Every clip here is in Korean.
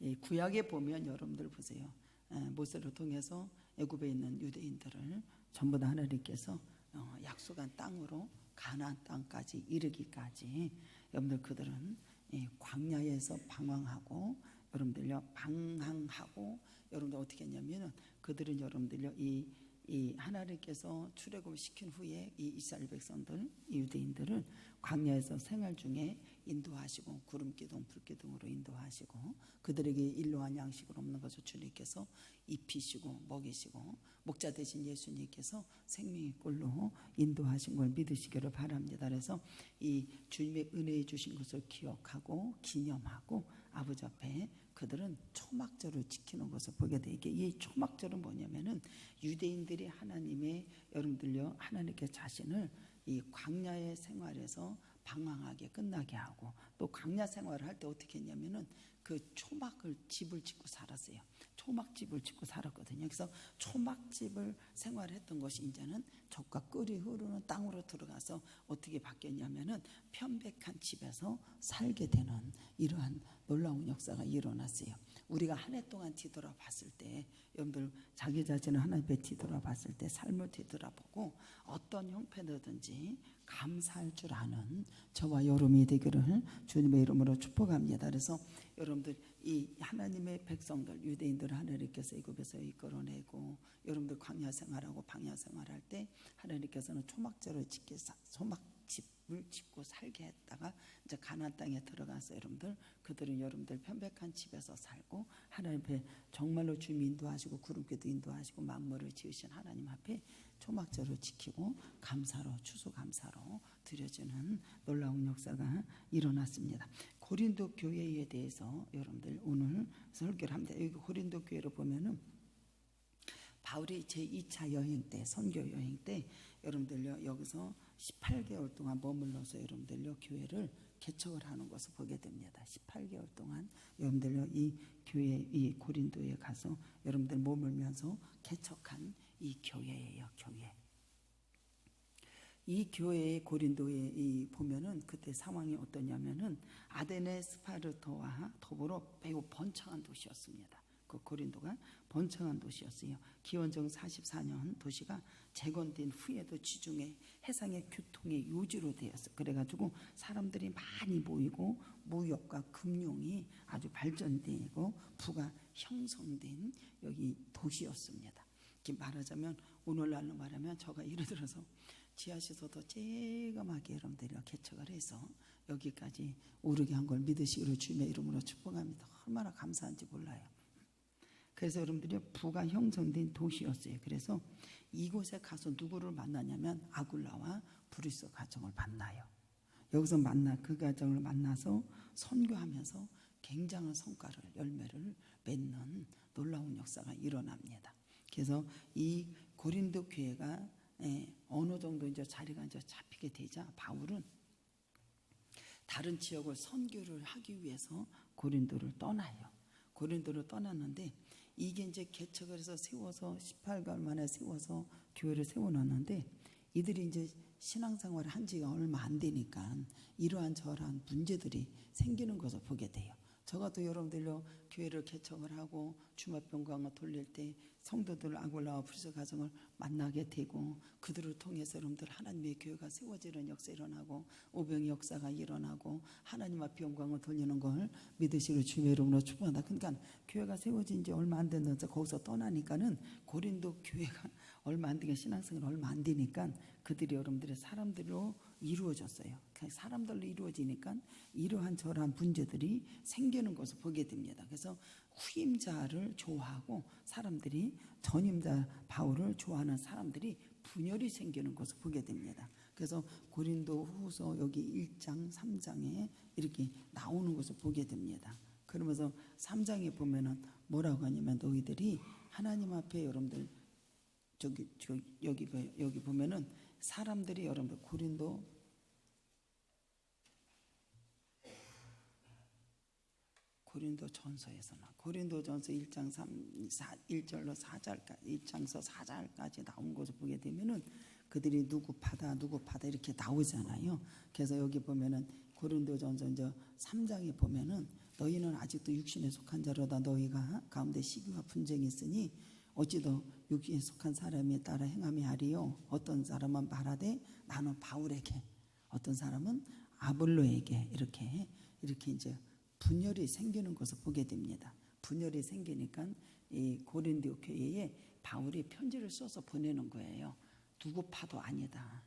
이 구약에 보면 여러분들 보세요. 모세를 통해서 애굽에 있는 유대인들을 전부 다 하나님께서 약속한 땅으로 가나안 땅까지 이르기까지 여러분들 그들은 광야에서 방황하고 여러분들 어떻게 했냐면은 그들은 여러분들요 이 하나님께서 출애굽을 시킨 후에 이 이스라엘 백성들, 이 유대인들을 광야에서 생활 중에 인도하시고 구름기둥, 불기둥으로 인도하시고 그들에게 일로한 양식을 없는 것을 주님께서 입히시고 먹이시고 목자 되신 예수님께서 생명의 꿀로 인도하신 걸 믿으시기를 바랍니다. 그래서 이 주님의 은혜해 주신 것을 기억하고 기념하고 아버지 앞에 그들은 초막절을 지키는 것을 보게 돼. 이게 이 초막절은 뭐냐면은 유대인들이 하나님의 여러분들요 하나님께 자신을 이 광야의 생활에서 방황하게 끝나게 하고 또 광야 생활을 할 때 어떻게 했냐면은 그 초막을 집을 짓고 살았어요. 초막집을 짓고 살았거든요. 그래서 초막집을 생활했던 것이 이제는 젖과 꿀이 흐르는 땅으로 들어가서 어떻게 바뀌었냐면은 편백한 집에서 살게 되는 이러한 놀라운 역사가 일어났어요. 우리가 한 해 동안 뒤돌아봤을 때 여러분들 자기 자신을 하나님 앞에 뒤돌아봤을 때 삶을 뒤돌아보고 어떤 형편이든지 감사할 줄 아는 저와 여러분이 되기를 주님의 이름으로 축복합니다. 그래서 여러분들 이 하나님의 백성들 유대인들 하나님께서 애굽에서 이끌어내고 여러분들 광야 생활하고 방야 생활할 때 하나님께서는 초막집을 짓고 살게 했다가 이제 가나안 땅에 들어가서 그들은 여러분들 편백한 집에서 살고 하나님 앞에 정말로 주님 인도하시고 구름기도 인도하시고 만물을 지으신 하나님 앞에 초막절을 지키고 감사로 추수감사로 드려지는 놀라운 역사가 일어났습니다. 고린도 교회에 대해서 여러분들 오늘 설교를 합니다. 여기 고린도 교회를 보면은 바울이 제2차 여행 때 선교 여행 때 여러분들요 여기서 18개월 동안 머물러서 여러분들요 교회를 개척을 하는 것을 보게 됩니다. 18개월 동안 여러분들요 이 교회 이 고린도에 가서 여러분들 머물면서 개척한 이 교회예요. 교회. 이 교회의 고린도에 이 보면은 그때 상황이 어떠냐면은 아데네 스파르토와 더불어 매우 번창한 도시였습니다. 그 고린도가 번창한 도시였어요. 기원전 44년 도시가 재건된 후에도 지중해 해상의 교통의 요지로 되었어요. 그래가지고 사람들이 많이 모이고 무역과 금융이 아주 발전되고 부가 형성된 여기 도시였습니다. 이렇게 말하자면 오늘날로 말하면 저가 예를 들어서 지하실에서도 쬐그맣게 여러분들이 개척을 해서 여기까지 오르게 한 걸 믿으시기로 주님의 이름으로 축복합니다. 얼마나 감사한지 몰라요. 그래서 여러분들이 부가 형성된 도시였어요. 그래서 이곳에 가서 누구를 만나냐면 아굴라와 브리스 가정을 만나요. 여기서 그 가정을 만나서 선교하면서 굉장한 성과를 열매를 맺는 놀라운 역사가 일어납니다. 그래서 이 고린도 교회가 어느 정도 이제 자리가 이제 잡히게 되자 바울은 다른 지역을 선교를 하기 위해서 고린도를 떠나요. 고린도를 떠났는데 이게 이제 개척을 해서 세워서 18개월 만에 세워서 교회를 세워놨는데 이들이 이제 신앙생활을 한 지가 얼마 안 되니까 이러한 저러한 문제들이 생기는 것을 보게 돼요. 저 같은 여러분들요 교회를 개척을 하고 주말병강을 돌릴 때 성도들 아굴라와 브리스 가정을 만나게 되고 그들을 통해서 여러분들 하나님의 교회가 세워지는 역사 일어나고 오병의 역사가 일어나고 하나님 앞에 영광을 돌리는 걸 믿으시기를 주님의 이름으로 축복한다. 그러니까 교회가 세워진 지 얼마 안 됐는데 거기서 떠나니까는 고린도 교회가 얼마 안 되니까 신앙생활 얼마 안 되니까 그들이 여러분들의 사람들로 이루어졌어요. 사람들로 이루어지니까 이러한 저러한 문제들이 생기는 것을 보게 됩니다. 그래서 후임자를 좋아하고 사람들이 전임자 바울을 좋아하는 사람들이 분열이 생기는 것을 보게 됩니다. 그래서 고린도 후서 여기 1장 3장에 이렇게 나오는 것을 보게 됩니다. 그러면서 3장에 보면은 뭐라고 하냐면 너희들이 하나님 앞에 여러분들 여기 보면은 사람들이 여러분들 고린도전서 1장 1절로 4절까지 1장서 4절까지 나온 것을 보게 되면은 그들이 누구 파다 이렇게 나오잖아요. 그래서 여기 보면은 고린도전서 이제 3장에 보면은 너희는 아직도 육신에 속한 자로다. 너희가 가운데 시기와 분쟁이 있으니 어찌 더 육신에 속한 사람에 따라 행함이 하리요. 어떤 사람은 말하되 나는 바울에게, 어떤 사람은 아볼로에게, 이렇게 이제 분열이 생기는 것을 보게 됩니다. 분열이 생기니까 이 고린도 교회에 바울이 편지를 써서 보내는 거예요. 누구 파도 아니다.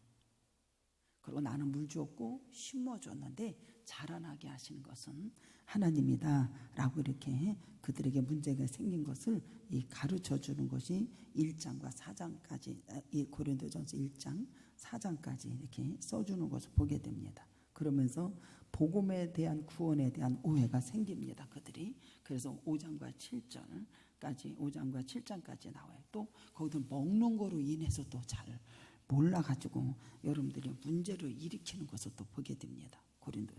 그리고 나는 물 주었고 심어줬는데 자라나게 하시는 것은 하나님이다 라고 이렇게 그들에게 문제가 생긴 것을 가르쳐 주는 것이 1장과 4장까지, 이 고린도전서 1장 4장까지 이렇게 써주는 것을 보게 됩니다. 그러면서 복음에 대한 구원에 대한 오해가 생깁니다. 그들이. 그래서 5장과 7장까지 나와요. 또 거기서 먹는 거로 인해서 또 잘 몰라가지고 여러분들이 문제를 일으키는 것을 또 보게 됩니다. 고린도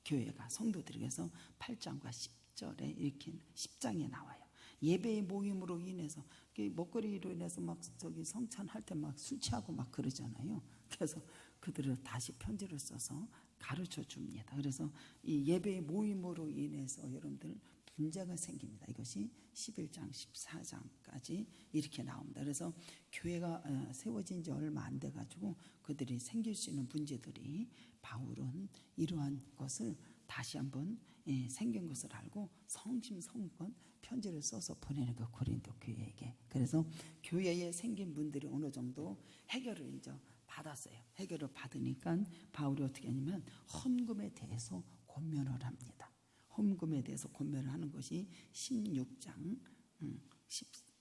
교회가 성도들이. 그래서 8장과 10절에 이렇게 10장에 나와요. 예배의 모임으로 인해서 먹거리로 인해서 막 저기 성찬할 때 막 술 취하고 막 그러잖아요. 그래서 그들을 다시 편지를 써서 가르쳐 줍니다. 그래서 이 예배의 모임으로 인해서 여러분들 문제가 생깁니다. 이것이 11장, 14장까지 이렇게 나옵니다. 그래서 교회가 세워진 지 얼마 안 돼가지고 그들이 생길 수 있는 문제들이, 바울은 이러한 것을 다시 한번 생긴 것을 알고 성심성건 편지를 써서 보내는 거, 고린도 교회에게. 그래서 교회에 생긴 분들이 어느 정도 해결을 이제 받았어요. 해결을 받으니까 바울이 어떻게 하냐면 헌금에 대해서 권면을 합니다. 헌금에 대해서 권면을 하는 것이 16장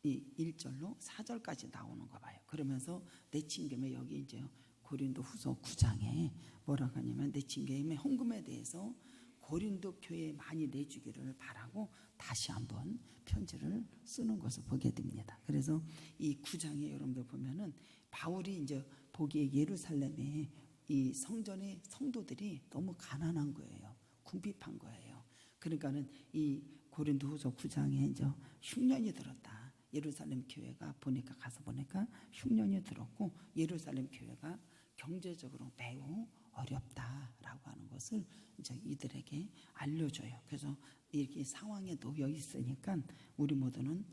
1절로 4절까지 나오는 거 봐요. 그러면서 내친김에 여기 이제 고린도 후서 9장에 뭐라고 하냐면 내친김에 헌금에 대해서 고린도 교회에 많이 내주기를 바라고 다시 한번 편지를 쓰는 것을 보게 됩니다. 그래서 이 9장에 여러분들 보면은 바울이 이제 보기에 예루살렘에 이 성전의 성도들이 너무 가난한 거예요. 궁핍한 거예요. 그러니까는 이 고린도후서 9장에 이제 흉년이 들었다. 예루살렘 교회가 가서 보니까 흉년이 들었고 예루살렘 교회가 경제적으로 매우 어렵다라고 하는 것을 이제 이들에게 알려줘요. 그래서 이렇게 상황에 놓여 있으니까 우리 모두는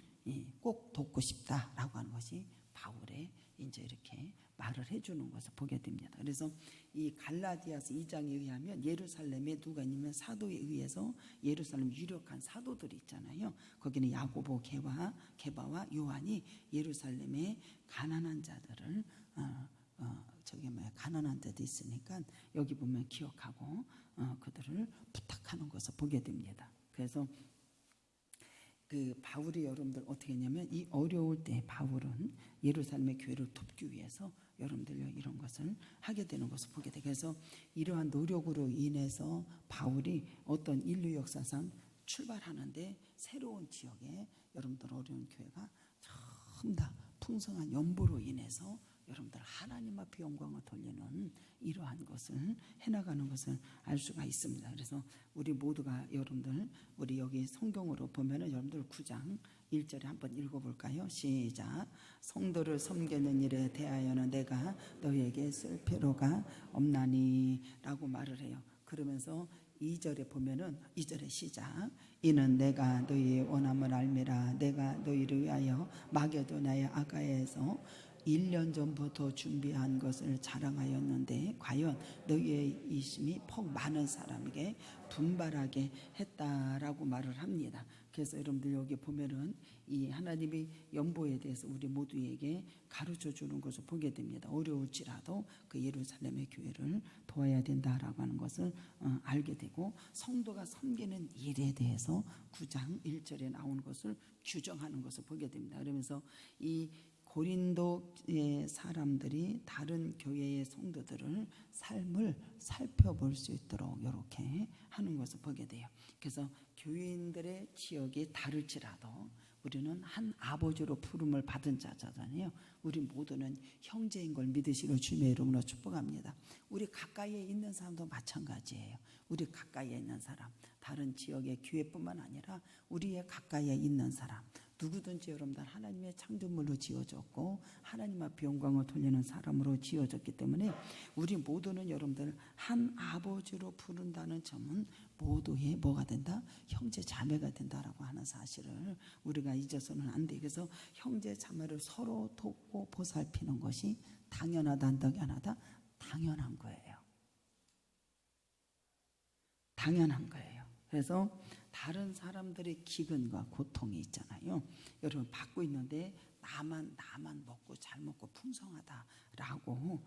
꼭 돕고 싶다라고 하는 것이 바울의 이제 이렇게 말을 해주는 것을 보게 됩니다. 그래서 이 갈라디아서 2장에 의하면 예루살렘에 누가 있냐면 사도에 의해서 예루살렘 유력한 사도들이 있잖아요. 거기는 야고보, 게바와 요한이 예루살렘에 가난한 자들을 가난한 자도 있으니까 여기 보면 기억하고 그들을 부탁하는 것을 보게 됩니다. 그래서 그 바울이 여러분들 어떻게 했냐면 이 어려울 때 바울은 예루살렘의 교회를 돕기 위해서 여러분들 이런 것을 하게 되는 것을 보게 돼. 그래서 이러한 노력으로 인해서 바울이 어떤 인류 역사상 출발하는데 새로운 지역에 여러분들 어려운 교회가 참 다 풍성한 연보로 인해서 여러분들 하나님 앞에 영광을 돌리는 이러한 것을 해나가는 것을 알 수가 있습니다. 그래서 우리 모두가 여러분들 우리 여기 성경으로 보면은 여러분들 9장 1절에 한번 읽어볼까요? 시작. 성도를 섬기는 일에 대하여는 내가 너희에게 쓸 필요가 없나니 라고 말을 해요. 그러면서 2절에 보면은 2절에 시작. 이는 내가 너희의 원함을 알미라. 내가 너희를 위하여 마게도냐의 아가야에서 1년 전부터 준비한 것을 자랑하였는데 과연 너희의 이심이 퍽 많은 사람에게 분발하게 했다라고 말을 합니다. 그래서 여러분들 여기 보면은 이 하나님의 연보에 대해서 우리 모두에게 가르쳐 주는 것을 보게 됩니다. 어려울지라도 그 예루살렘의 교회를 도와야 된다라고 하는 것을 알게 되고 성도가 섬기는 일에 대해서 9장 1절에 나온 것을 규정하는 것을 보게 됩니다. 그러면서 이 고린도의 사람들이 다른 교회의 성도들을 삶을 살펴볼 수 있도록 이렇게 하는 것을 보게 돼요. 그래서 교인들의 지역이 다를지라도 우리는 한 아버지로 부름을 받은 자잖아요. 우리 모두는 형제인 걸 믿으시고 주님의 이름으로 축복합니다. 우리 가까이에 있는 사람도 마찬가지예요. 우리 가까이에 있는 사람, 다른 지역의 교회뿐만 아니라 우리의 가까이에 있는 사람, 누구든지 여러분들 하나님의 창조물로 지어졌고 하나님 앞에 영광을 돌리는 사람으로 지어졌기 때문에 우리 모두는 여러분들 한 아버지로 부른다는 점은 모두의 뭐가 된다? 형제 자매가 된다라고 하는 사실을 우리가 잊어서는 안 돼. 그래서 형제 자매를 서로 돕고 보살피는 것이 당연하다, 당연하다, 당연한 거예요. 당연한 거예요. 그래서 다른 사람들의 기근과 고통이 있잖아요. 여러분 받고 있는데 나만 먹고 잘 먹고 풍성하다라고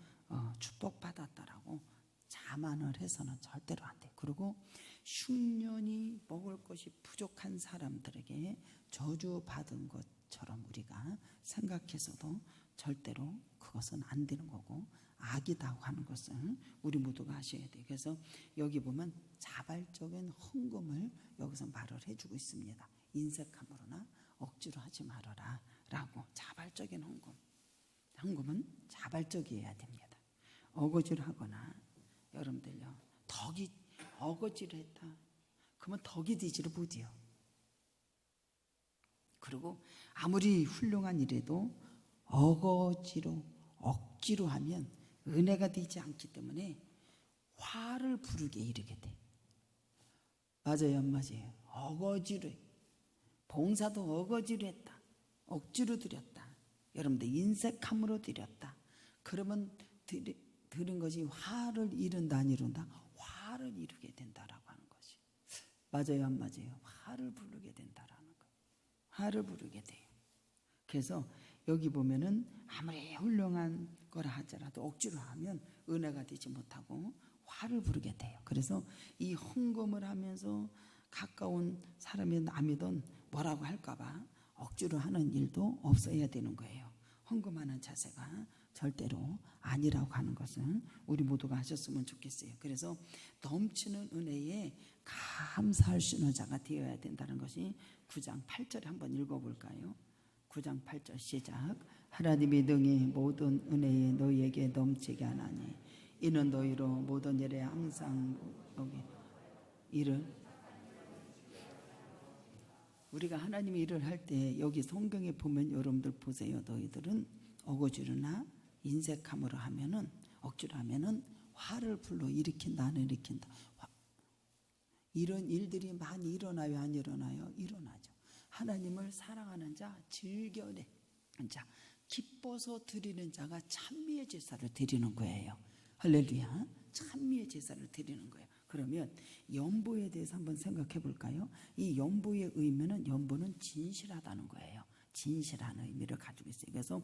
축복받았다라고 자만을 해서는 절대로 안 돼. 그리고 흉년이 먹을 것이 부족한 사람들에게 저주받은 것처럼 우리가 생각해서도 절대로 그것은 안 되는 거고 악이다고 하는 것은 우리 모두가 아셔야 돼요. 그래서 여기 보면 자발적인 헌금을 여기서 말을 해주고 있습니다. 인색함으로나 억지로 하지 말아라 라고. 자발적인 헌금은 자발적이어야 됩니다. 어거지를 하거나 여러분들요 덕이 어거지를 했다 그러면 덕이 되지를 못해요. 그리고 아무리 훌륭한 일에도 어거지로 억지로 하면 은혜가 되지 않기 때문에 화를 부르게 이르게 돼. 맞아요, 안 맞아요? 어거지로 봉사도 어거지로 했다, 억지로 드렸다, 여러분들 인색함으로 드렸다. 그러면 드린 것이 화를 이룬다 안 이룬다? 화를 이루게 된다라고 하는 것이. 맞아요, 안 맞아요? 화를 부르게 된다라는 거. 화를 부르게 돼요. 그래서 여기 보면은 아무리 훌륭한 거라 하더라도 억지로 하면 은혜가 되지 못하고 화를 부르게 돼요. 그래서 이 헌금을 하면서 가까운 사람이 남이든 뭐라고 할까봐 억지로 하는 일도 없어야 되는 거예요. 헌금하는 자세가 절대로 아니라고 하는 것은 우리 모두가 하셨으면 좋겠어요. 그래서 넘치는 은혜에 감사할 수 있는 자가 되어야 된다는 것이 9장 8절에 한번 읽어볼까요? 9장 8절 시작. 하나님이 능히 모든 은혜에 너희에게 넘치게 하나니 이는 너희로 모든 일에 항상 여기 일을 우리가 하나님의 일을 할 때 여기 성경에 보면 여러분들 보세요. 너희들은 어거지로나 인색함으로 하면은 억지로 하면은 화를 불러 일으킨다 안 일으킨다. 이런 일들이 많이 일어나요 안 일어나요? 일어나죠. 하나님을 사랑하는 자, 즐겨내 자, 기뻐서 드리는 자가 찬미의 제사를 드리는 거예요. 할렐루야. 찬미의 제사를 드리는 거예요. 그러면 연보에 대해서 한번 생각해 볼까요? 이 연보의 의미는 연보는 진실하다는 거예요. 진실한 의미를 가지고 있어요. 그래서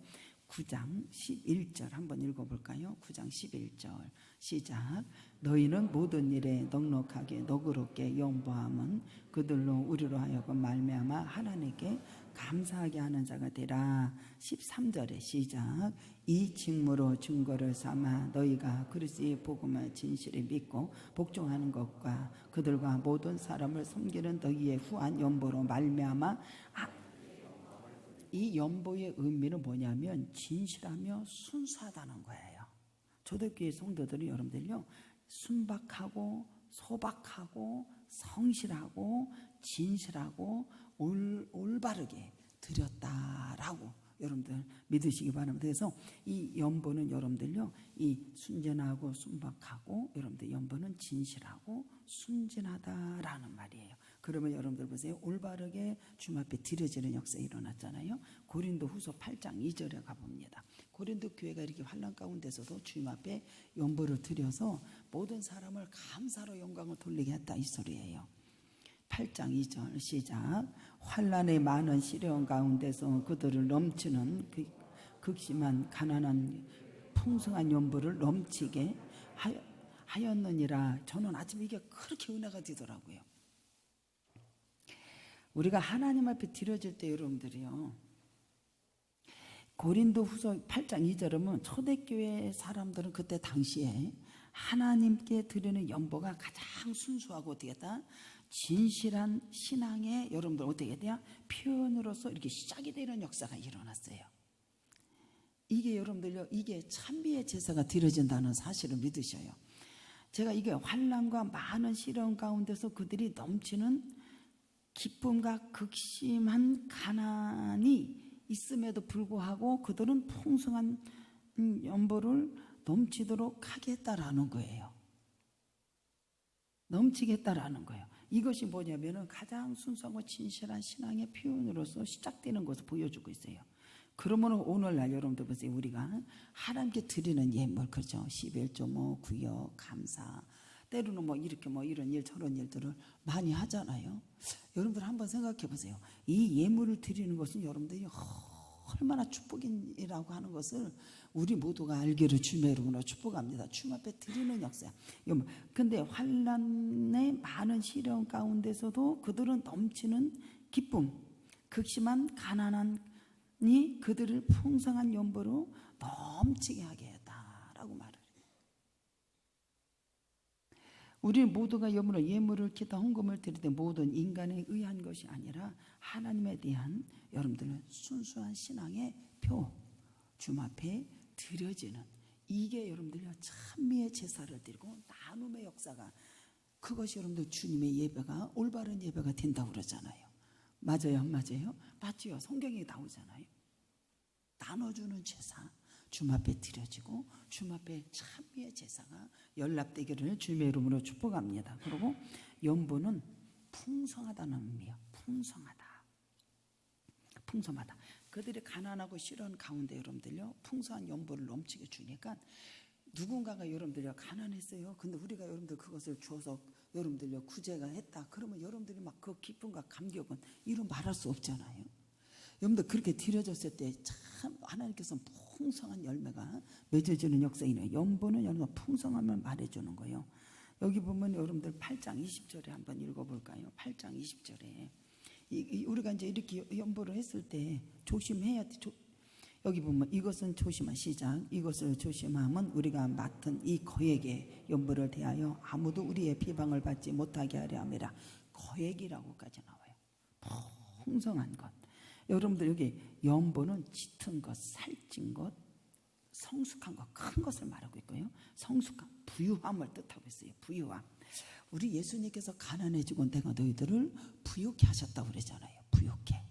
9장 11절 한번 읽어볼까요? 9장 11절 시작. 너희는 모든 일에 넉넉하게 너그럽게 연보함은 그들로 우리로 하여금 말미암아 하나님께 감사하게 하는 자가 되라. 13절에 시작. 이 직무로 증거를 삼아 너희가 그리스도의 복음을 진실히 믿고 복종하는 것과 그들과 모든 사람을 섬기는 너희의 후한 연보로 말미암아 이 연보의 의미는 뭐냐면 진실하며 순수하다는 거예요. 초대교회 성도들이 여러분들요 순박하고 소박하고 성실하고 진실하고 올바르게 드렸다라고 여러분들 믿으시기 바랍니다. 그래서 이 연보는 여러분들요 이 순전하고 순박하고 여러분들 연보는 진실하고 순진하다라는 말이에요. 그러면 여러분들 보세요. 올바르게 주님 앞에 드려지는 역사 일어났잖아요. 고린도후서 8장 2절에 가봅니다. 고린도 교회가 이렇게 환난 가운데서도 주님 앞에 연보를 드려서 모든 사람을 감사로 영광을 돌리게 했다 이 소리예요. 8장 2절 시작. 환난의 많은 시련 가운데서 그들을 넘치는 극심한 가난한 풍성한 연보를 넘치게 하였느니라. 저는 아침에 이게 그렇게 은혜가 되더라고요. 우리가 하나님 앞에 드려질 때 여러분들이요 고린도후서 8장 2절은 초대교회 사람들은 그때 당시에 하나님께 드리는 연보가 가장 순수하고 어떻게 했다? 진실한 신앙의 여러분들 어떻게 돼요? 표현으로서 이렇게 시작이 되는 역사가 일어났어요. 이게 여러분들요 이게 찬미의 제사가 드려진다는 사실을 믿으셔요. 제가 이게 환난과 많은 시련 가운데서 그들이 넘치는 기쁨과 극심한 가난이 있음에도 불구하고 그들은 풍성한 연보를 넘치도록 하겠다라는 거예요. 넘치게 했다라는 거예요. 이것이 뭐냐면은 가장 순수하고 진실한 신앙의 표현으로서 시작되는 것을 보여주고 있어요. 그러면 오늘날 여러분들 보세요. 우리가 하나님께 드리는 예물, 그렇죠? 11조, 뭐 구역, 감사, 때로는 뭐 이렇게 뭐 이런 일 저런 일들을 많이 하잖아요. 여러분들 한번 생각해 보세요. 이 예물을 드리는 것은 여러분들이 얼마나 축복이라고 하는 것을 우리 모두가 알기를 주님의 이름으로 축복합니다. 주님 앞에 드리는 역사. 근데 환난의 많은 시련 가운데서도 그들은 넘치는 기쁨, 극심한 가난한이 그들을 풍성한 연보로 넘치게 하게 했다라고 말을 해요. 우리 모두가 예물을 기타 헌금을 드릴 때 모든 인간에 의한 것이 아니라 하나님에 대한 여러분들은 순수한 신앙의 표, 주님 앞에 드려지는, 이게 여러분들요 찬미의 제사를 드리고 나눔의 역사가, 그것이 여러분들 주님의 예배가 올바른 예배가 된다고 그러잖아요. 맞아요, 안 맞아요? 맞죠? 성경에 나오잖아요. 나눠주는 제사, 주님 앞에 드려지고 주님 앞에 찬미의 제사가 연락되기를 주님의 이름으로 축복합니다. 그리고 연보는 풍성하다는 의미예요. 풍성하다. 그들이 가난하고 시련 가운데 여러분들요 풍성한 연보를 넘치게 주니까, 누군가가 여러분들요 가난했어요. 근데 우리가 여러분들 그것을 줘서 여러분들요 구제가 했다. 그러면 여러분들이 막 그 기쁨과 감격은 이루 말할 수 없잖아요. 여러분들 그렇게 드려졌을 때 참 하나님께서 풍성한 열매가 맺어지는 역사이네요. 연보는 여러분 풍성함을 말해주는 거예요. 여기 보면 여러분들 8장 20절에 한번 읽어볼까요? 8장 20절에 우리가 이제 이렇게 연보를 했을 때 조심해야 돼. 여기 보면 이것은 조심한 시작. 이것을 조심하면 우리가 맡은 이 거액의 연보를 대하여 아무도 우리의 비방을 받지 못하게 하려 함이라. 거액이라고까지 나와요. 풍성한 것. 여러분들 여기 연보는 짙은 것, 살찐 것, 성숙한 것, 큰 것을 말하고 있고요. 성숙한, 부유함을 뜻하고 있어요. 부유함. 우리 예수님께서 가난해지고 내가 너희들을 부유케 하셨다고 그러잖아요. 부유케.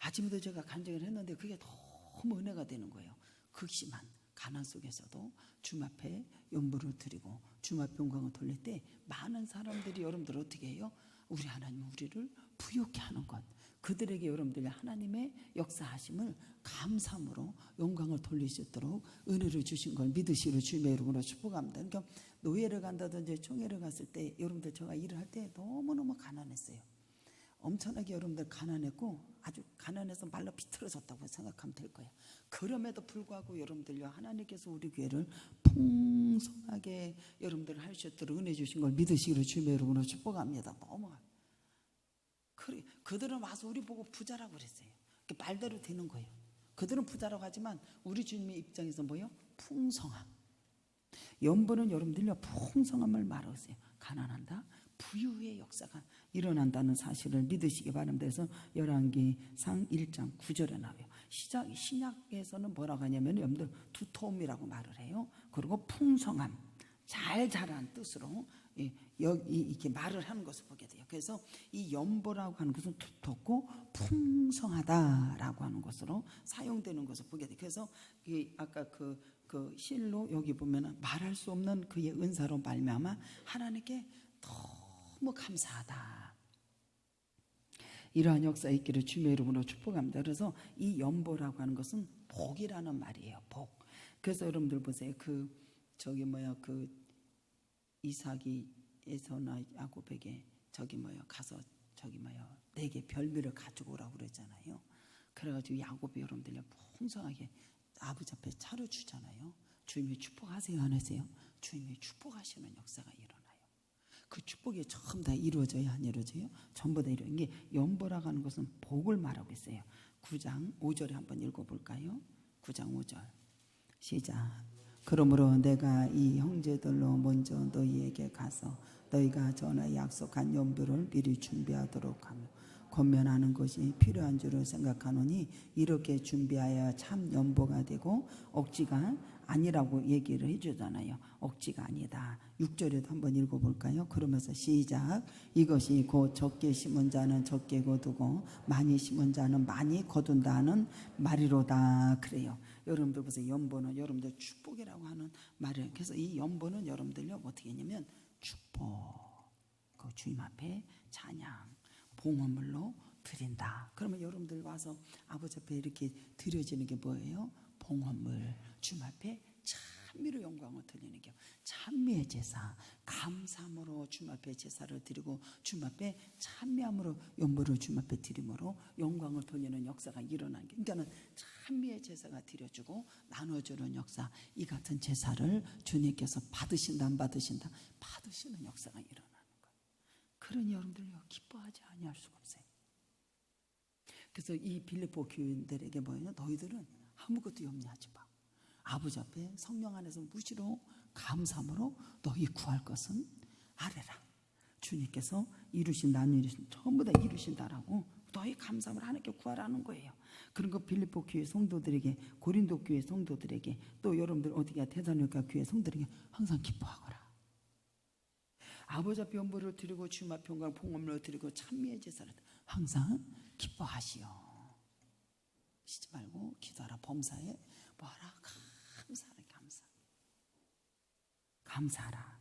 아침에도 제가 간증을 했는데 그게 너무 은혜가 되는 거예요. 극심한 가난 속에서도 주님 앞에 연보를 드리고 주님 앞에 영광을 돌릴 때 많은 사람들이 여러분들 어떻게 해요? 우리 하나님은 우리를 부유케 하는 것, 그들에게 여러분들이 하나님의 역사하심을 감사함으로 영광을 돌릴 수 있도록 은혜를 주신 걸 믿으시기를 주님의 이름으로 축복합니다. 그러니까 노예를 간다든지 총회를 갔을 때 여러분들 제가 일을 할 때 너무너무 가난했어요. 엄청나게 여러분들 가난했고 아주 가난해서 말라 비틀어졌다고 생각하면 될 거예요. 그럼에도 불구하고 여러분들요 하나님께서 우리 교회를 풍성하게 여러분들 할 수 있도록 은혜 주신 걸 믿으시기를 주님의 이름으로 축복합니다. 너무 그래, 그들은 와서 우리 보고 부자라고 그랬어요. 말대로 되는 거예요. 그들은 부자라고 하지만 우리 주님의 입장에서 뭐예요? 풍성함. 연보는 여러분들요 풍성함을 말하세요. 가난한다, 부유의 역사가 일어난다는 사실을 믿으시기 바랍니다. 그래서 열왕기상 1장 9절에 나와요. 신약에서는 뭐라고 하냐면 여러분들 두터움이라고 말을 해요. 그리고 풍성함, 잘 자란 뜻으로 이렇게 말을 하는 것을 보게 돼요. 그래서 이 연보라고 하는 것은 두텁고 풍성하다라고 하는 것으로 사용되는 것을 보게 돼요. 그래서 아까 그 실로 여기 보면은 말할 수 없는 그의 은사로 말미암아 하나님께 너무 감사하다. 이러한 역사 있기를 주님의 이름으로 축복합니다. 그래서 이 연보라고 하는 것은 복이라는 말이에요. 복. 그래서 여러분들 보세요. 이삭이 에서나 야곱에게 가서 내게 별미를 가지고 오라고 그랬잖아요. 그래가지고 야곱이 여러분들 풍성하게 아버지 앞에 차려주잖아요. 주님이 축복하세요, 안 하세요? 주님이 축복하시는 역사가 일어나요. 그 축복이 전부 다 이루어져야 안 이루어져요? 전부 다 이루어져요. 이게 연보라고 하는 것은 복을 말하고 있어요. 9장 5절에 한번 읽어볼까요? 9장 5절 시작. 그러므로 내가 이 형제들로 먼저 너희에게 가서 너희가 전에 약속한 연보를 미리 준비하도록 하며 권면하는 것이 필요한 줄을 생각하노니 이렇게 준비하여 참 연보가 되고 억지가 아니라고 얘기를 해주잖아요. 억지가 아니다. 6절에도 한번 읽어볼까요? 그러면서 시작. 이것이 곧 적게 심은 자는 적게 거두고 많이 심은 자는 많이 거둔다는 말이로다. 그래요. 여러분들 보세요. 연보는 여러분들 축복이라고 하는 말이에요. 그래서 이 연보는 여러분들요 어떻게 했냐면 축복, 그 주님 앞에 찬양, 봉헌물로 드린다. 그러면 여러분들 와서 아버지 앞에 이렇게 드려지는 게 뭐예요? 봉헌물, 주님 앞에 찬미로 영광을 드리는 게 찬미의 제사, 감사함으로 주님 앞에 제사를 드리고 주님 앞에 찬미함으로 연보를 주님 앞에 드림으로 영광을 돌리는 역사가 일어나는 게, 그러니까는 찬미의 제사가 드려주고 나눠주는 역사, 이 같은 제사를 주님께서 받으신다 안 받으신다? 받으시는 역사가 일어나는 거예요. 그러니 여러분들요 기뻐하지 아니할 수가 없어요. 그래서 이 빌립보 교인들에게 뭐예요? 너희들은 아무것도 염려하지 마. 아버지 앞에 성령 안에서 무시로 감사함으로 너희 구할 것은 아뢰라. 주님께서 이루신 나는 이루신 전부 다 이루신다라고 너희 감사함을 하나님께 구하라는 거예요. 그런 거 빌립보 교회 성도들에게, 고린도 교회 성도들에게, 또 여러분들 어디가 데살로니가 교회 성도들에게 항상 기뻐하거라. 아버지 앞에 연보를 드리고 주님 앞에 영광 봉헌물을 드리고 찬미의 제사를 항상 기뻐하시오. 쉬지 말고 기도하라. 범사에 뭐하라? 감사하라.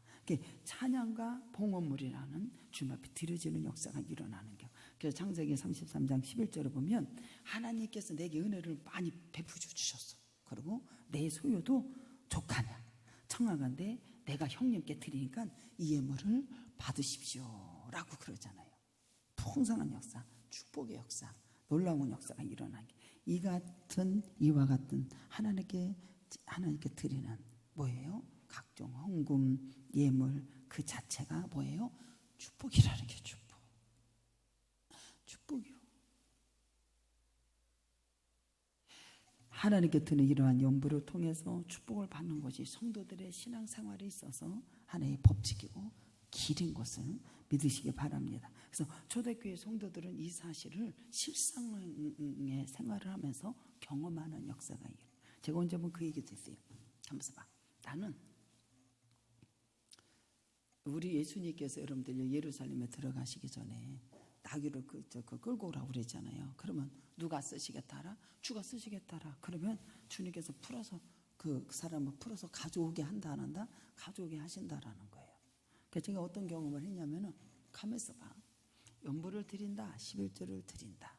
찬양과 봉헌물이라는 주님 앞에 드려지는 역사가 일어나는 겨. 그래서 창세기 33장 11절에 보면 하나님께서 내게 은혜를 많이 베풀어 주셨어. 그리고 내 소유도 족하냐. 청하건대 내가 형님께 드리니까 이 예물을 받으십시오. 라고 그러잖아요. 풍성한 역사, 축복의 역사, 놀라운 역사가 일어나는 게. 이와 같은 하나님께 드리는 뭐예요? 각종 헌금, 예물 그 자체가 뭐예요? 축복이라는 게 축복이요. 하나님께 드는 이러한 연부를 통해서 축복을 받는 것이 성도들의 신앙생활에 있어서 하나의 법칙이고 길인 것을 믿으시기 바랍니다. 그래서 초대교회 성도들은 이 사실을 실상의 생활을 하면서 경험하는 역사가 있어요. 제가 언제 한번 그 얘기도 했어요. 하면서 봐. 나는 우리 예수님께서 여러분들 예루살렘에 들어가시기 전에 나귀를 끌고 오라고 그랬잖아요. 그러면 누가 쓰시겠다 알아? 주가 쓰시겠다. 그러면 주님께서 풀어서 그 사람을 풀어서 가져오게 한다 안 한다? 가져오게 하신다라는 거예요. 그래서 제가 어떤 경험을 했냐면은 가만있어 봐. 연보를 드린다. 11조를 드린다.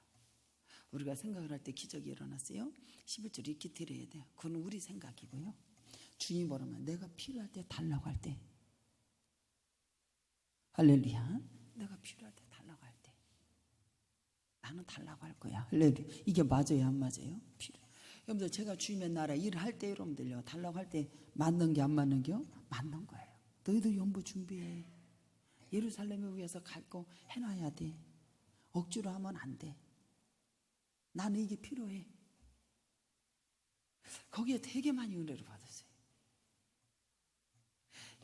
우리가 생각을 할 때 기적이 일어났어요. 11조를 이렇게 드려야 돼요. 그건 우리 생각이고요. 주님 뭐라면 내가 필요할 때 달라고 할 때, 할렐루야. 내가 필요할 때 달라고 할 때 나는 달라고 할 거야. 할렐루야. 이게 맞아요 안 맞아요? 여러분들 제가 주님의 나라 일을 할 때 여러분들요 달라고 할 때 맞는 게 안 맞는 게요? 맞는 거예요. 너희도 연보 준비해. 예루살렘에 위해서 갈 거 해놔야 돼. 억지로 하면 안 돼. 나는 이게 필요해. 거기에 되게 많이 은혜를 받았어요.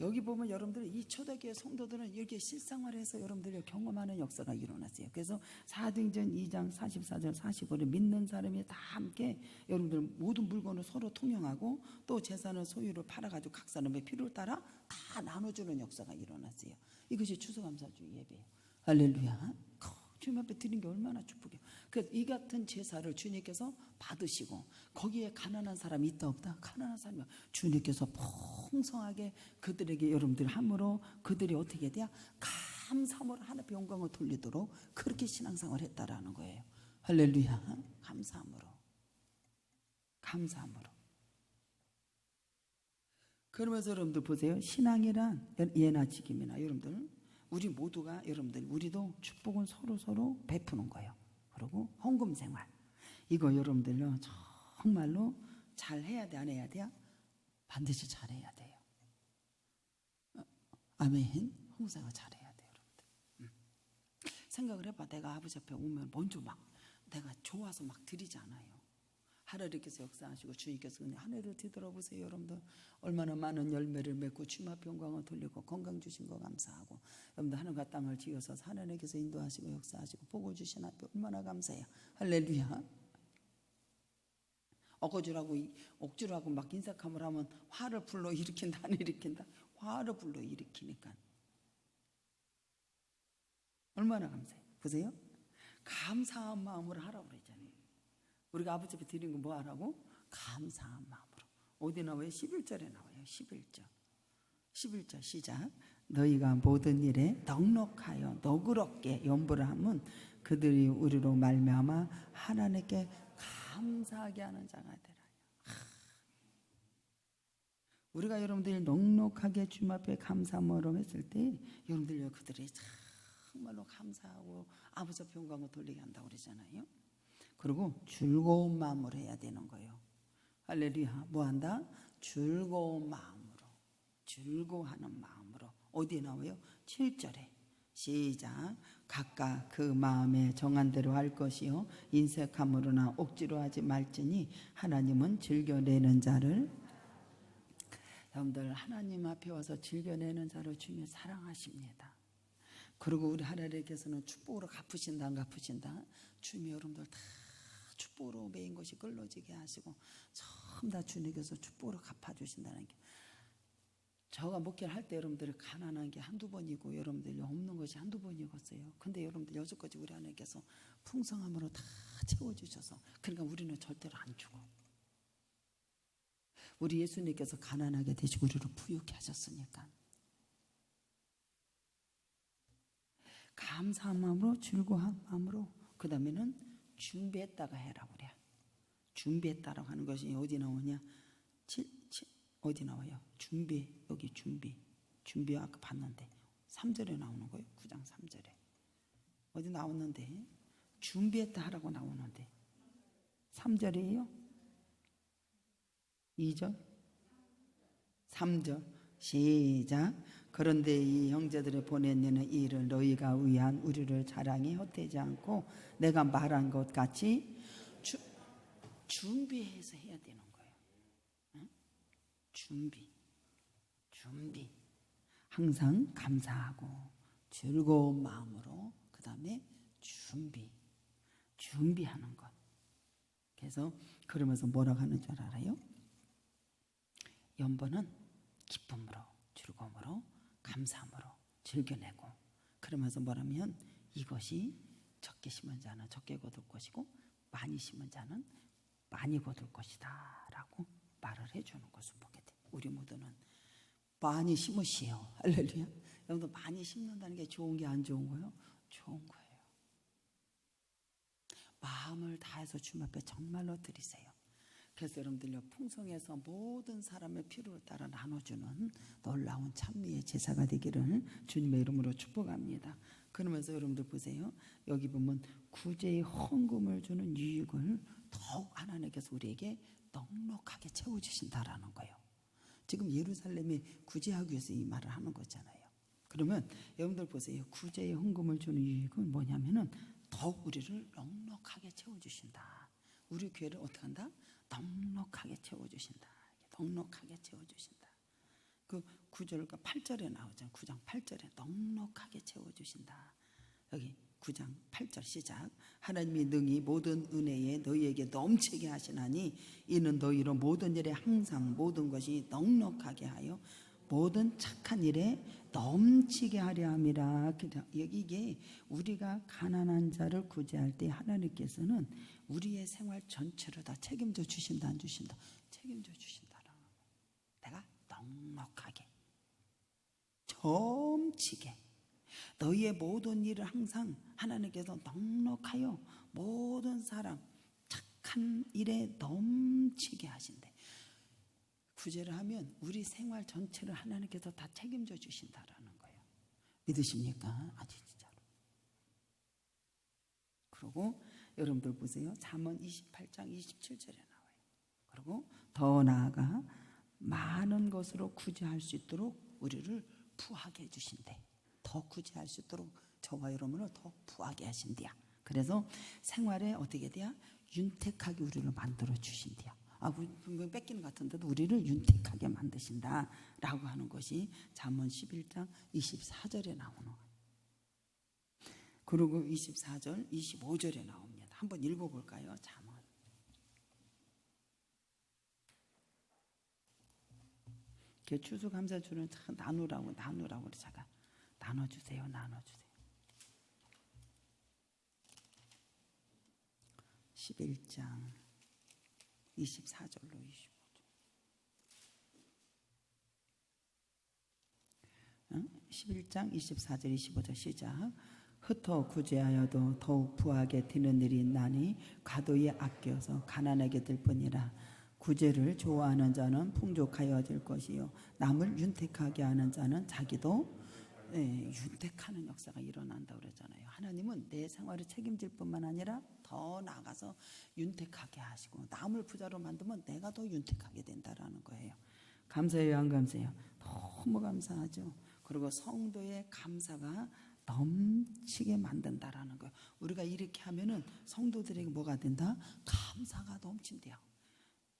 여기 보면 여러분들 이 초대교회 성도들은 이렇게 실생활에서 여러분들이 경험하는 역사가 일어났어요. 그래서 사도행전 2장 44절 45절 믿는 사람이 다 함께 여러분들 모든 물건을 서로 통용하고 또 재산을 소유를 팔아가지고 각 사람의 필요를 따라 다 나눠주는 역사가 일어났어요. 이것이 추수감사주의 예배예요. 할렐루야. 주님 앞에 드린 게 얼마나 축복이에요. 그래서 이 같은 제사를 주님께서 받으시고 거기에 가난한 사람이 있다 없다? 가난한 사람이 주님께서 풍성하게 그들에게 여러분들 함으로 그들이 어떻게 돼야 감사함으로 하나님 앞에 영광을 돌리도록 그렇게 신앙생활을 했다라는 거예요. 할렐루야. 감사함으로. 그러면서 여러분들 보세요. 신앙이란 예나 지김이나 여러분들 우리 모두가 여러분들 우리도 축복은 서로 베푸는 거예요. 그리고 헌금 생활 이거 여러분들요 정말로 잘 해야 돼 안 해야 돼요? 반드시 잘 해야 돼요. 아멘. 헌금 생활 잘 해야 돼요 여러분들. 생각을 해봐. 내가 아버지 앞에 오면 먼저 막 내가 좋아서 막 드리지 않아요. 하나님께서 역사하시고 주님께서 하늘을 뒤돌아보세요. 여러분들 얼마나 많은 열매를 맺고 주님 앞에 영광을 돌리고 건강 주신 거 감사하고 여러분들 하늘과 땅을 지어서 하나님께서 인도하시고 역사하시고 복을 주신 앞에 얼마나 감사해요. 할렐루야. 억지로 하고 막 인색함을 하면 화를 불러 일으킨다 안 일으킨다? 화를 불러 일으키니까 얼마나 감사해요. 보세요. 감사한 마음으로 하라고 그랬잖아요. 우리가 아버지 앞에 드리는 거 뭐 하라고? 감사한 마음으로. 어디 나와요? 11절에 나와요. 11절 시작. 너희가 모든 일에 넉넉하여 너그럽게 염불을 하면 그들이 우리로 말미암아 하나님께 감사하게 하는 자가 되라. 우리가 여러분들이 넉넉하게 주님 앞에 감사모로 했을 때 여러분들 그들이 정말로 감사하고 아버지 앞에 영광을 돌리게 한다고 그러잖아요. 그리고 즐거운 마음으로 해야 되는 거예요. 할렐루야. 뭐 한다? 즐거운 마음으로, 즐거워하는 마음으로. 어디에 나와요? 7절에 시작. 각각 그 마음에 정한 대로 할 것이요 인색함으로나 억지로 하지 말지니 하나님은 즐겨내는 자를. 여러분들 하나님 앞에 와서 즐겨내는 자를 주님 사랑하십니다. 그리고 우리 하나님께서는 축복으로 갚으신다 안 갚으신다? 주님 여러분들 다 축복으로 매인 것이 끌러지게 하시고 전부 다 주님께서 축복으로 갚아주신다는 게, 저가 목회를 할 때 여러분들이 가난한 게 한두 번이고 여러분들이 없는 것이 한두 번이었어요. 근데 여러분들 여지까지 우리 하나님께서 풍성함으로 다 채워주셔서, 그러니까 우리는 절대로 안 주고, 우리 예수님께서 가난하게 되시고 우리를 부유케 하셨으니까 감사한 마음으로 즐거운 마음으로, 그 다음에는 준비했다가 해라 그래. 준비했다라고 하는 것이 어디 나오냐? 어디 나와요? 준비. 여기 준비 아까 봤는데 3절에 나오는 거예요. 9장 3절에 어디 나오는데 준비했다 하라고 나오는데 3절이에요? 2절? 3절 시작. 그런데 이 형제들을 보내는 일을 너희가 위한 우리를 자랑이 헛되지 않고 내가 말한 것 같이 준비해서 해야 되는 거예요. 응? 준비. 항상 감사하고 즐거운 마음으로, 그 다음에 준비하는 것. 그래서 그러면서 뭐라고 하는 줄 알아요? 연보는 기쁨으로, 즐거움으로, 감사함으로 즐겨내고, 그러면서 뭐라면 이것이 적게 심은 자는 적게 거둘 것이고 많이 심은 자는 많이 거둘 것이다 라고 말을 해주는 것을 보게 돼. 우리 모두는 많이 심으시오. 할렐루야. 여러분들 많이 심는다는 게 좋은 게 안 좋은 거예요? 좋은 거예요. 마음을 다해서 주님 앞에 정말로 드리세요. 그래서 여러분들요, 풍성해서 모든 사람의 필요를 따라 나눠주는 놀라운 찬미의 제사가 되기를 주님의 이름으로 축복합니다. 그러면서 여러분들 보세요. 여기 보면 구제의 헌금을 주는 유익을 더욱 하나님께서 우리에게 넉넉하게 채워주신다라는 거예요. 지금 예루살렘에 구제하기 위해서 이 말을 하는 거잖아요. 그러면 여러분들 보세요. 구제의 헌금을 주는 유익은 뭐냐면은 더욱 우리를 넉넉하게 채워주신다. 우리 교회를 어떻게 한다? 넉넉하게 채워주신다. 넉넉하게 채워주신다. 그 9절과 8절에 나오죠. 9장 8절에 넉넉하게 채워주신다. 여기 9장 8절 시작. 하나님이 능히 모든 은혜에 너희에게 넘치게 하시나니 이는 너희로 모든 일에 항상 모든 것이 넉넉하게 하여 모든 착한 일에 넘치게 하려 함이라. 이게 우리가 가난한 자를 구제할 때 하나님께서는 우리의 생활 전체를 다 책임져 주신다 안 주신다? 책임져 주신다라는 거. 내가 넉넉하게 점치게 너희의 모든 일을 항상 하나님께서 넉넉하여 모든 사람 착한 일에 넘치게 하신대. 구제를 하면 우리 생활 전체를 하나님께서 다 책임져 주신다라는 거예요. 믿으십니까? 아주 진짜로. 그리고 여러분들 보세요. 잠언 28장 27절에 나와요. 그리고 더 나아가 많은 것으로 구제할 수 있도록 우리를 부하게 해주신대. 더 구제할 수 있도록 저와 여러분을 더 부하게 하신대야. 그래서 생활에 어떻게 돼야? 윤택하게 우리를 만들어 주신대야. 분명히 뺏기는 것 같은데도 우리를 윤택하게 만드신다라고 하는 것이 잠언 11장 24절에 나오는 거예요. 그리고 24절, 25절에 나옵니다. 한번 읽어볼까요? 잠언. 추수감사주는 나누라고 제가 나눠주세요. 11장 24절로 25절. 11장 24절 25절 시작. 흩어 구제하여도 더욱 부하게 되는 일이 있나니 과도히 아껴서 가난하게 될 뿐이라. 구제를 좋아하는 자는 풍족하여질 것이요 남을 윤택하게 하는 자는 자기도 윤택하는 역사가 일어난다고 그러잖아요. 하나님은 내 생활을 책임질 뿐만 아니라 더 나아가서 윤택하게 하시고 남을 부자로 만들면 내가 더 윤택하게 된다라는 거예요. 감사해요, 안 감사해요? 너무 감사하죠. 그리고 성도의 감사가 넘치게 만든다라는 거예요. 우리가 이렇게 하면은 성도들에게 뭐가 된다? 감사가 넘친대요.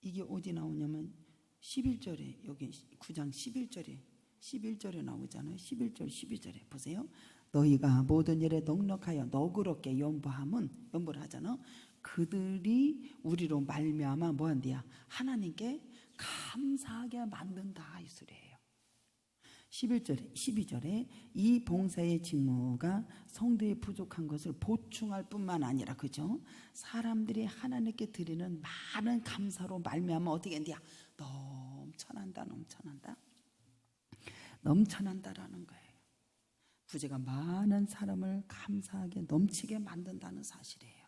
이게 어디 나오냐면 11절에 여기 9장 11절에 나오잖아요. 11절 12절에 보세요. 너희가 모든 일에 넉넉하여 너그럽게 연보를 하잖아. 그들이 우리로 말미암아 뭐한대야? 하나님께 감사하게 만든다 이 소리예요. 11절에 12절에 이 봉사의 직무가 성도의 부족한 것을 보충할 뿐만 아니라 그죠? 사람들이 하나님께 드리는 많은 감사로 말미암아 어떻게 된대야? 넘쳐난다라는 거예요. 구제가 많은 사람을 감사하게 넘치게 만든다는 사실이에요.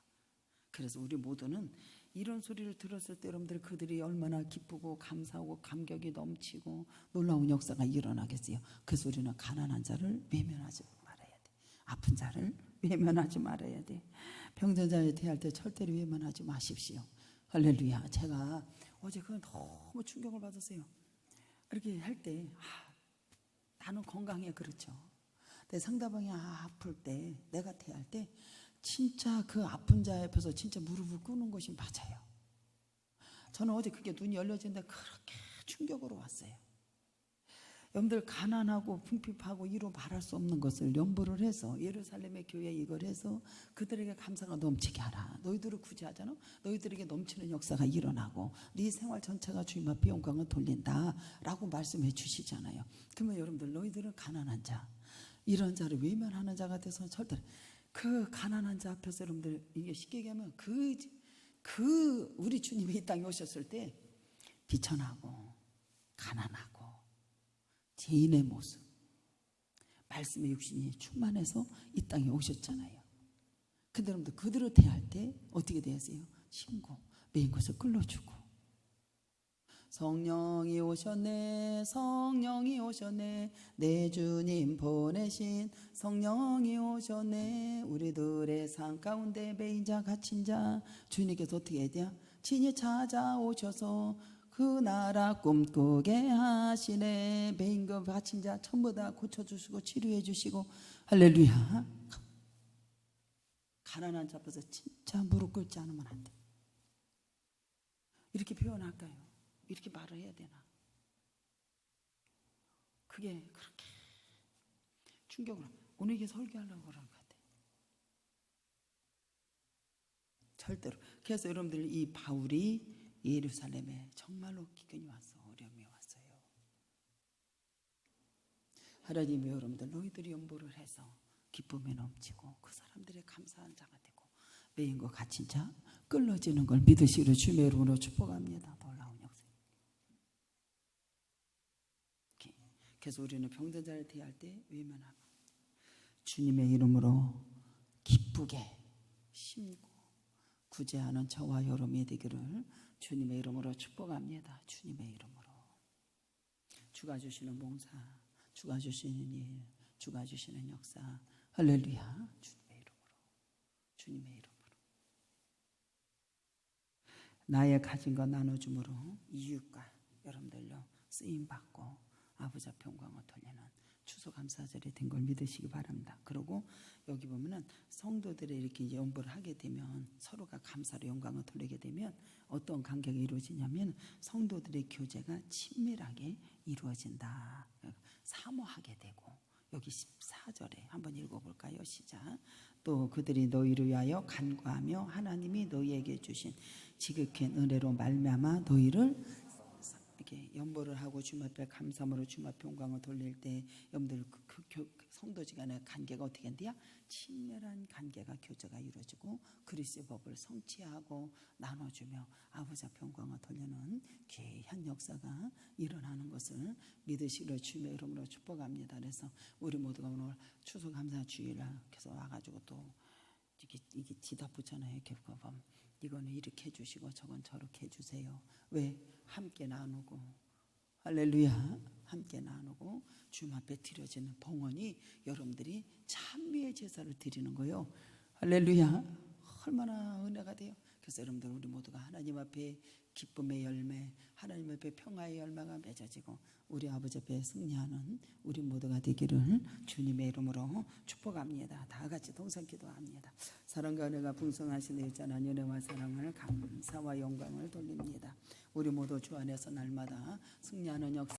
그래서 우리 모두는 이런 소리를 들었을 때 여러분들 그들이 얼마나 기쁘고 감사하고 감격이 넘치고 놀라운 역사가 일어나겠어요. 그래서 우리는 가난한 자를 외면하지 말아야 돼. 아픈 자를 외면하지 말아야 돼. 병든 자에 대할 때 절대로 외면하지 마십시오. 할렐루야. 제가 어제 그건 너무 충격을 받았어요. 이렇게 할 때 나는 건강해 그렇죠. 근데 상대방이 아플 때 내가 대할 때 진짜 그 아픈 자 옆에서 진짜 무릎을 꿇는 것이 맞아요. 저는 어제 그게 눈이 열려지는데 그렇게 충격으로 왔어요. 여러분들 가난하고 궁핍하고 이루 말할 수 없는 것을 연보를 해서 예루살렘의 교회에 이걸 해서 그들에게 감사가 넘치게 하라. 너희들을 구제하잖아. 너희들에게 넘치는 역사가 일어나고 네 생활 전체가 주님 앞에 영광을 돌린다 라고 말씀해 주시잖아요. 그러면 여러분들 너희들은 가난한 자 이런 자를 외면하는 자가 돼서 절대 그 가난한 자 앞에서 여러분들 이게 쉽게 얘기하면 그 우리 주님이 이 땅에 오셨을 때 비천하고 가난하고 죄인의 모습 말씀의 육신이 충만해서 이 땅에 오셨잖아요. 근데 여러분들 그들을 대할 때 어떻게 대하세요? 신고 메인 것을 끌어주고 성령이 오셨네 성령이 오셨네 내 주님 보내신 성령이 오셨네 우리들의 삶 가운데 메인자 갇힌 자 주님께서 어떻게 해야 돼요? 친히 찾아오셔서 그 나라 꿈꾸게 하시네. 메인과 갇힌 자 전부 다 고쳐주시고 치료해 주시고 할렐루야. 가난한 자 앞에서 진짜 무릎 꿇지 않으면 안 돼. 이렇게 표현할까요? 이렇게 말을 해야 되나? 그게 그렇게 충격을 오늘 이게 설교하려고 그러는 것 같아요. 절대로. 그래서 여러분들 이 바울이 예루살렘에 정말로 기근이 왔어. 어려움이 왔어요. 하나님이 여러분들 너희들이 연보를 해서 기쁨에 넘치고 그 사람들의 감사한 자가 되고 메인과 갇힌 자 끌어지는 걸 믿으시기로 주님의 이름으로 축복합니다. 놀라운 역사. 그래서 우리는 병든 자를 대할 때 외면하고 주님의 이름으로 기쁘게 심고 구제하는 저와 여러분이 되기를 주님의 이름으로 축복합니다. 주님의 이름으로. 주가 주시는 봉사, 주가 주시는 일, 주가 주시는 역사. 할렐루야. 주님의 이름으로. 주님의 이름으로. 나의 가진 것 나눠줌으로 이웃과 여러분들로 쓰임받고 아버지 앞에 영광을 돌리는 추수감사절이 된 걸 믿으시기 바랍니다. 그리고 여기 보면은 성도들이 이렇게 연보를 하게 되면 서로가 감사로 영광을 돌리게 되면 어떤 관계가 이루어지냐면 성도들의 교제가 친밀하게 이루어진다. 사모하게 되고 여기 14절에 한번 읽어볼까요? 시작. 또 그들이 너희를 위하여 간구하며 하나님이 너희에게 주신 지극한 은혜로 말미암아 너희를 이렇게 연보를 하고 주님 앞에 감사함으로 주님 앞에 영광을 돌릴 때 여러분들 그 성도지간의 관계가 어떻게 된대요? 친밀한 관계가 교제가 이루어지고 그 그리스도의 법을 성취하고 나눠주며 아버지 앞에 영광을 돌리는 귀한 역사가 일어나는 것을 믿으시기를 주님의 이름으로 축복합니다. 그래서 우리 모두가 오늘 추수감사 주일날 그래서 와가지고 또 이게 뒤다 붙잖아요. 교법은 이거는 이렇게 해주시고 저건 저렇게 해주세요. 왜? 함께 나누고 할렐루야, 함께 나누고 주님 앞에 드려지는 봉헌이 여러분들이 찬미의 제사를 드리는 거예요. 할렐루야, 얼마나 은혜가 돼요. 그래서 여러분들 우리 모두가 하나님 앞에 기쁨의 열매, 하나님 앞에 평화의 열매가 맺어지고 우리 아버지 앞에 승리하는 우리 모두가 되기를 주님의 이름으로 축복합니다. 다 같이 동성 기도합니다. 사랑과 은혜가 풍성하신 일자는 은혜와 사랑을 감사와 영광을 돌립니다. 우리 모두 주 안에서 날마다 승리하는 역사